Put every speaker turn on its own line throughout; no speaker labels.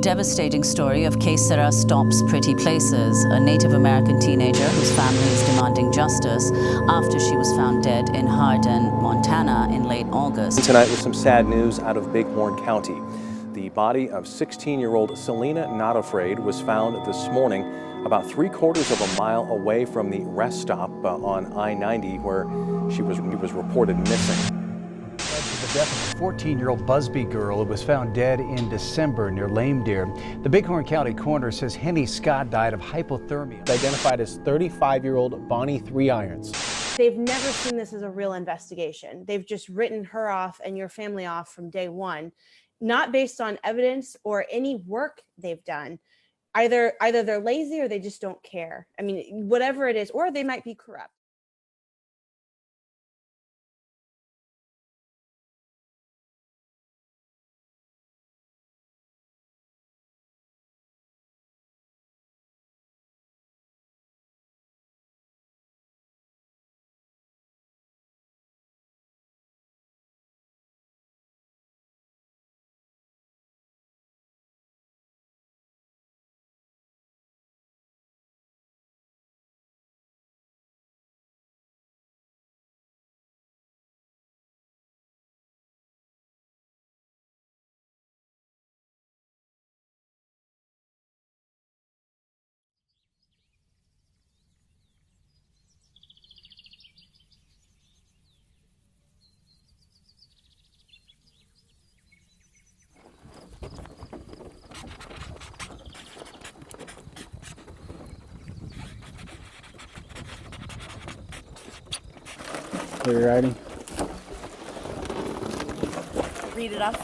devastating story of Que Sera Stops Pretty Places, a Native American teenager whose family is demanding justice after she was found dead in Hardin, Montana in late August.
Tonight with some sad news out of Bighorn County. The body of 16-year-old Selena Not Afraid was found this morning about 3/4 of a mile away from the rest stop on I-90 where she was reported missing.
The death of a 14-year-old Busby girl who was found dead in December near Lame Deer. The Bighorn County coroner says Henny Scott died of hypothermia.
Identified as 35-year-old Bonnie 3 Irons.
They've never seen this as a real investigation. They've just written her off and your family off from day one, not based on evidence or any work they've done. Either they're lazy or they just don't care. I mean, whatever it is, or they might be corrupt.
Are you writing?
Read it off.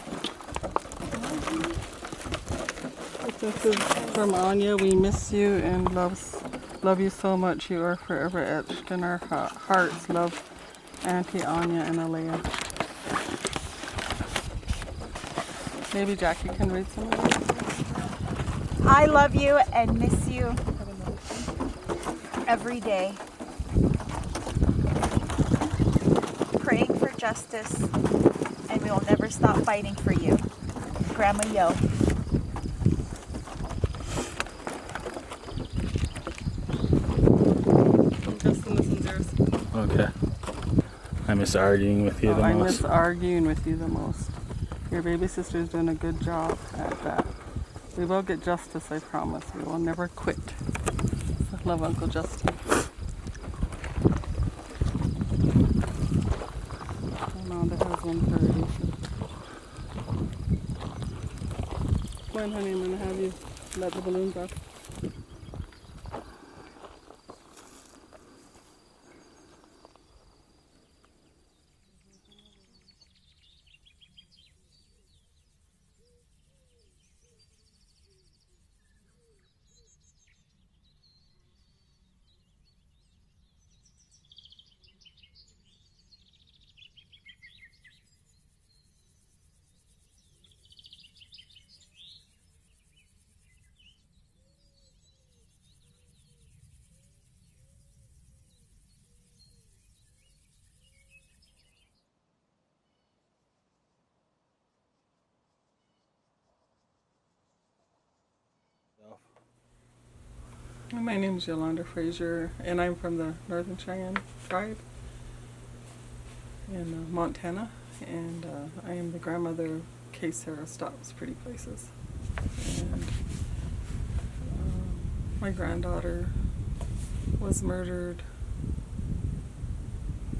This is from Anya. We miss you and love you so much. You are forever etched in our hearts. Love, Auntie Anya and Alea. Maybe Jackie can read some of it.
I love you and miss you every day. Praying for justice, and we will never stop fighting for you. Grandma Yo.
Justin, this one's yours.
Okay. I miss arguing with you the
I
most.
miss arguing with you the most. Your baby sister's doing a good job at that. We will get justice, I promise. We will never quit. Love, Uncle Justin. Come on, honey, I'm going to have you let the balloons off. My name is Yolanda Frazier, and I'm from the Northern Cheyenne tribe in Montana, and I am the grandmother of Que Sera Stops Pretty Places. And my granddaughter was murdered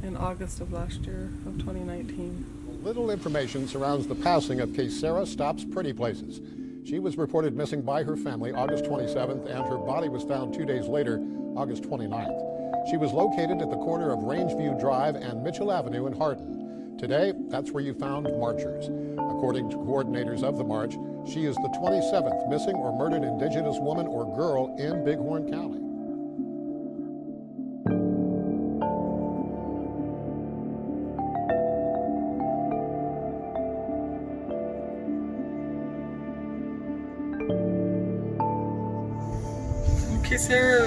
in August of last year, of 2019.
Little information surrounds the passing of Que Sera Stops Pretty Places. She was reported missing by her family August 27th, and her body was found 2 days later, August 29th. She was located at the corner of Rangeview Drive and Mitchell Avenue in Hardin. Today, that's where you found marchers. According to coordinators of the march, she is the 27th missing or murdered Indigenous woman or girl in Bighorn County.
Que Sera,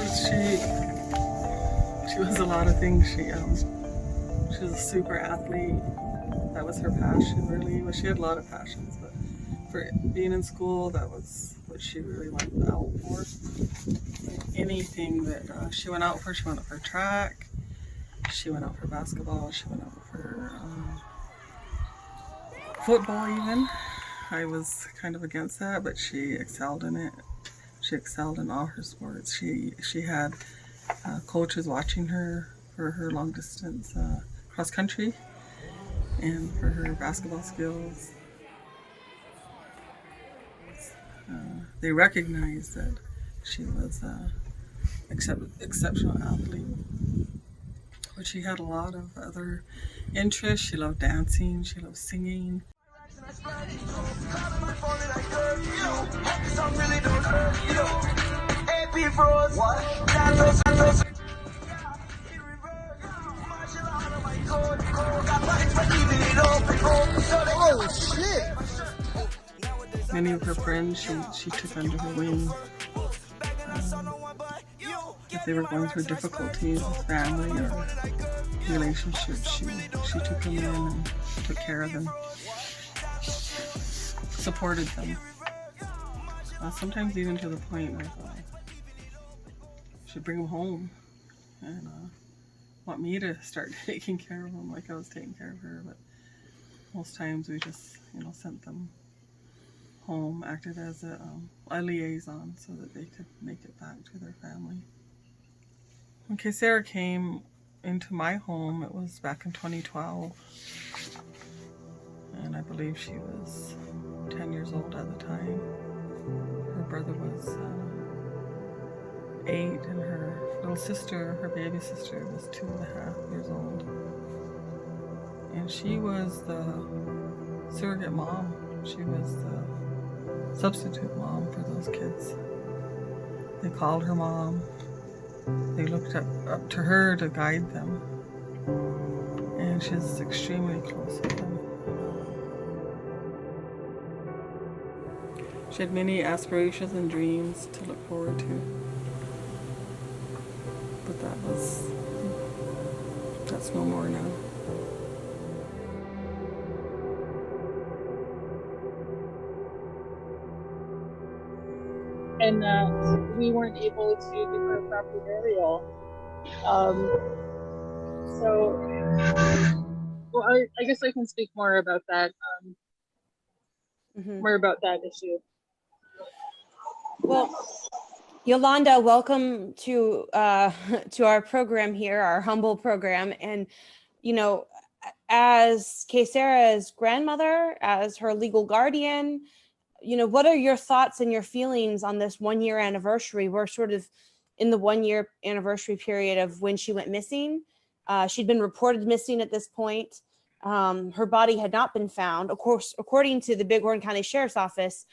she was a lot of things. She was a super athlete. That was her passion, really. Well, she had a lot of passions, but for being in school, that was what she really went out for. Anything that she went out for track, she went out for basketball, she went out for football even. I was kind of against that, but she excelled in it. She excelled in all her sports. She had coaches watching her for her long distance cross country and for her basketball skills. They recognized that she was an exceptional athlete. But she had a lot of other interests. She loved dancing, she loved singing.
Oh shit!
Many of her friends she took under her wing. If they were going through difficulties with family or relationships, she took them in and took care of them, supported them. Sometimes even to the point of she'd bring them home and want me to start taking care of them like I was taking care of her. But most times we just, sent them home, acted as a liaison so that they could make it back to their family. When Sarah came into my home, it was back in 2012. And I believe she was 10 years old at the time. Her brother was 8, and her little sister, her baby sister, was 2.5 years old. And she was the surrogate mom. She was the substitute mom for those kids. They called her mom. They looked up to her to guide them. And she's extremely close with them. She had many aspirations and dreams to look forward to. But that's no more now.
And we weren't able to do her proper burial. Well, I guess I can speak more about that. More about that issue.
Well, Yolanda, welcome to our program here, our humble program. And, as Sarah's grandmother, as her legal guardian, what are your thoughts and your feelings on this 1-year anniversary? We're sort of in the 1-year anniversary period of when she went missing. She'd been reported missing at this point. Her body had not been found. Of course, according to the Bighorn County Sheriff's Office,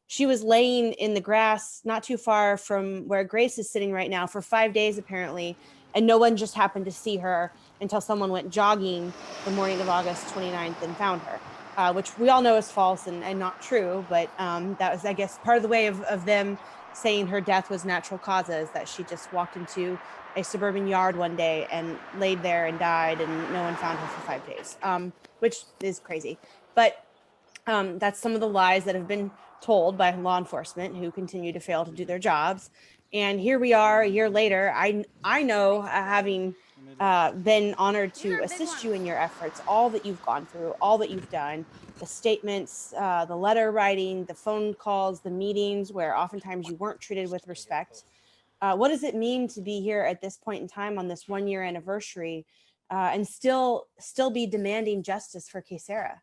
she was laying in the grass not too far from where Grace is sitting right now for 5 days, apparently. And no one just happened to see her until someone went jogging the morning of August 29th and found her. Which we all know is false and not true, but that was, I guess, part of the way of them saying her death was natural causes, that she just walked into a suburban yard one day and laid there and died, and no one found her for 5 days, which is crazy. But that's some of the lies that have been told by law enforcement, who continue to fail to do their jobs. And here we are a year later. I know, having been honored to assist you in your efforts, all that you've gone through, all that you've done, the statements, the letter writing, the phone calls, the meetings where oftentimes you weren't treated with respect. What does it mean to be here at this point in time on this 1-year anniversary and still be demanding justice for Sarah?